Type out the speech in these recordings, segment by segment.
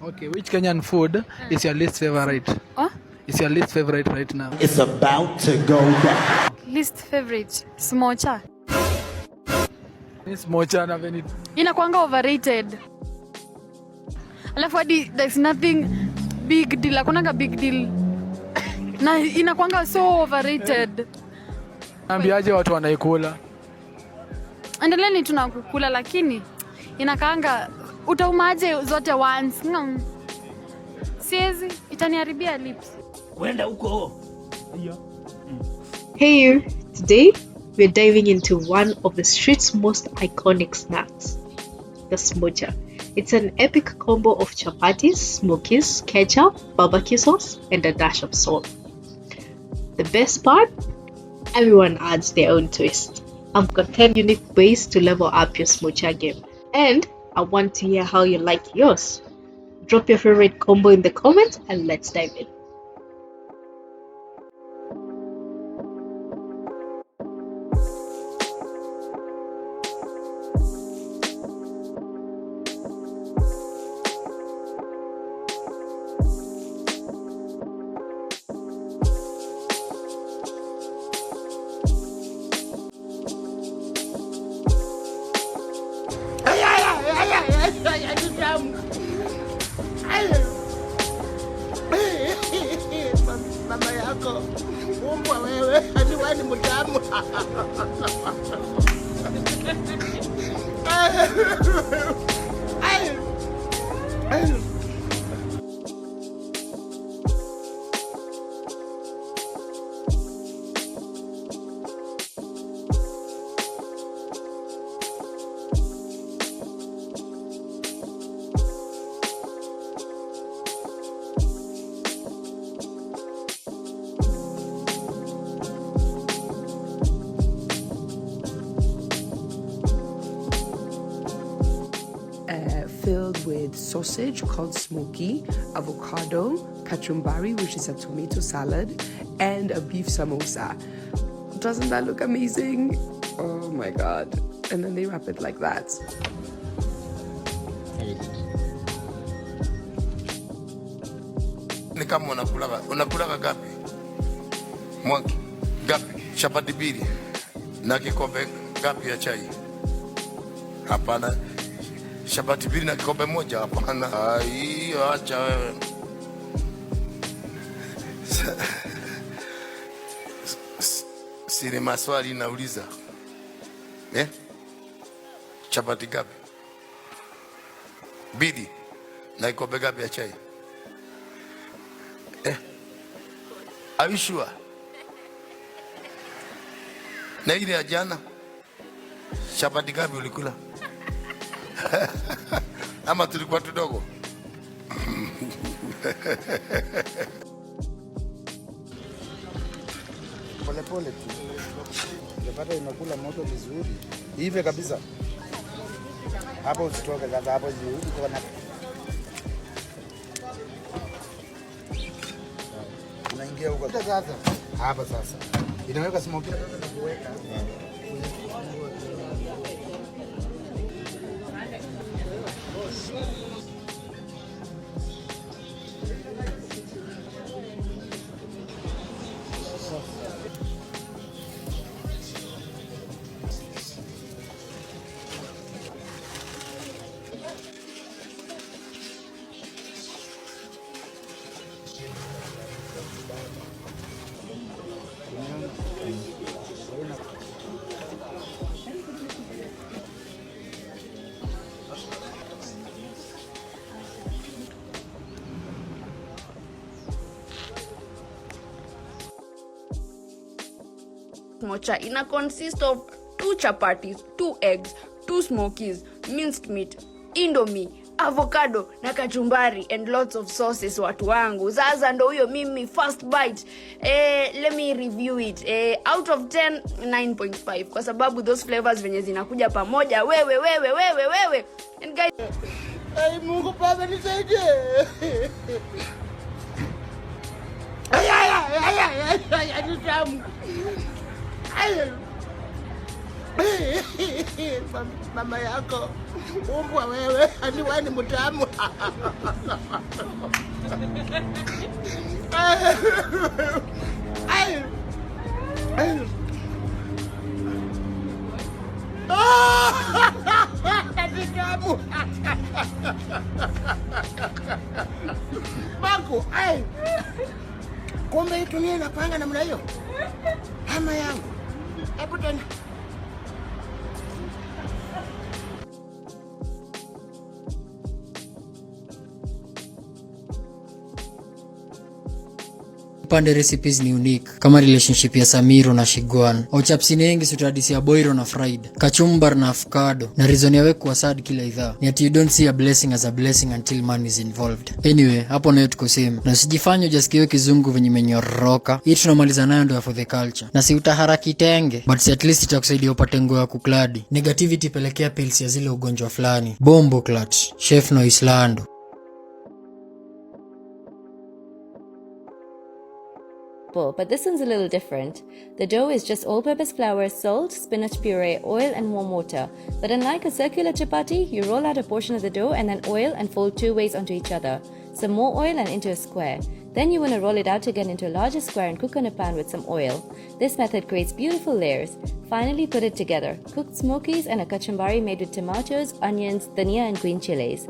Okay, which Kenyan food is your least favorite? Huh? Is your least favorite right now? It's about to go down. Least favorite, Smocha. Smocha na venit. Inakuanga overrated. Alafu hadi there's nothing big deal. Hakunanga big deal. Na inakuanga so overrated. Ambiaje watu wanaikula? Endeleeni tunakukula lakini inakaanga utaumaje zote once. Siezi itaniharibia lips. Kwenda huko. Hey you, today we're diving into one of the street's most iconic snacks, the Smocha. It's an epic combo of chapatis, smokies, ketchup, barbecue sauce, and a dash of salt. The best part? Everyone adds their own twist. I've got 10 unique ways to level up your Smocha game, and I want to hear how you like yours. Drop your favorite combo in the comments and let's dive in. Mama yako umbwa wewe, hadi wewe ni mtamu. Filled with sausage called Smokie, avocado, kachumbari, which is a tomato salad, and a beef samosa. Doesn't that look amazing? Oh my god. And then they wrap it like that. Ni kama unakula gapi? Mwaki gapi? Chapati mbili na kikombe gapi ya chai? Hapana. Chapati mbili na kikombe moja? Hapana. Hiyo acha wewe. Siri maswali nauliza. Chapati gapi? Mbili na kikombe gapi ya chai? Are you sure? Na ile ya jana chapati gapi ulikula? Ama tulikuwa tudogo? Pole pole tu. Unapata inakula moto vizuri. Hivi kabisa. Hapo usitoke sasa, hapo juu uko na unaingia huko sasa. Hapa sasa. Inaweka smoke na kuweka. Smocha ina consist of 2 chapatis, 2 eggs, 2 smokies, minced meat, indomie, avocado na kachumbari and lots of sauces watu wangu. Sasa ndo huyo mimi first bite. Let me review it. Out of 10, 9.5 kwa sababu those flavors venye zinakuja pamoja. Wewe. And guys, Ay, Mungu Baba nisaidie. Ay, ni tamu. Mama yako umbwa wewe, ani wewe ni mtamu. Mtamu. Baku, kumbe hii dunia inapanga namna hiyo. Mama yangu, hebu tena. Pande recipes ni unique kama relationship ya Samiro na Shigwan. Au chapsini yengi sutadisi ya boiro na fried, kachumbar na avocado, na reason ya weku wa sad kila idhaa ni ati you don't see a blessing as a blessing until money is involved. Anyway, hapo nayo tuko same. Na usijifanye ujasikie kizungu venye menyoroka. Hii tunamaliza nayo ndo ya for the culture. Na si utaharaki tenge, but at least itakusaidia upate nguo ya kukladi. Negativity pelekea pills ya zile ugonjwa fulani. Bombo clutch, chef no Islando. But this one's a little different. The dough is just all-purpose flour, salt, spinach puree, oil and warm water. But unlike a circular chapati, you roll out a portion of the dough and then oil and fold 2 ways onto each other. Some more oil and into a square. Then you want to roll it out again into a larger square and cook on a pan with some oil. This method creates beautiful layers. Finally put it together. Cooked smokies and a kachumbari made with tomatoes, onions, dhania and green chilies.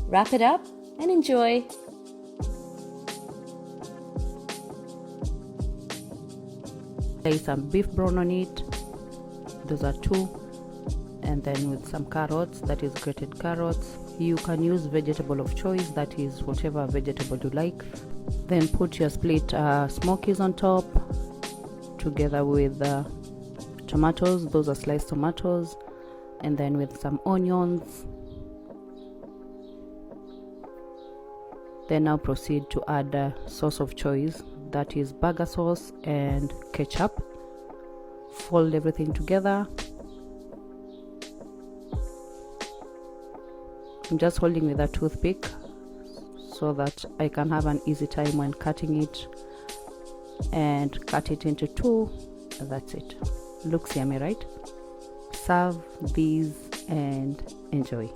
Wrap it up and enjoy. There is some beef brown on it. Those are 2. And then with some carrots, that is grated carrots. You can use vegetable of choice, that is whatever vegetable you like. Then put your split smokies on top together with tomatoes. Those are sliced tomatoes. And then with some onions. Then now proceed to add sauce of choice, that is burger sauce and ketchup. Fold everything together. I'm just holding with a toothpick so that I can have an easy time when cutting it, and cut it into 2. That's it. Looks yummy, right? Serve these and enjoy.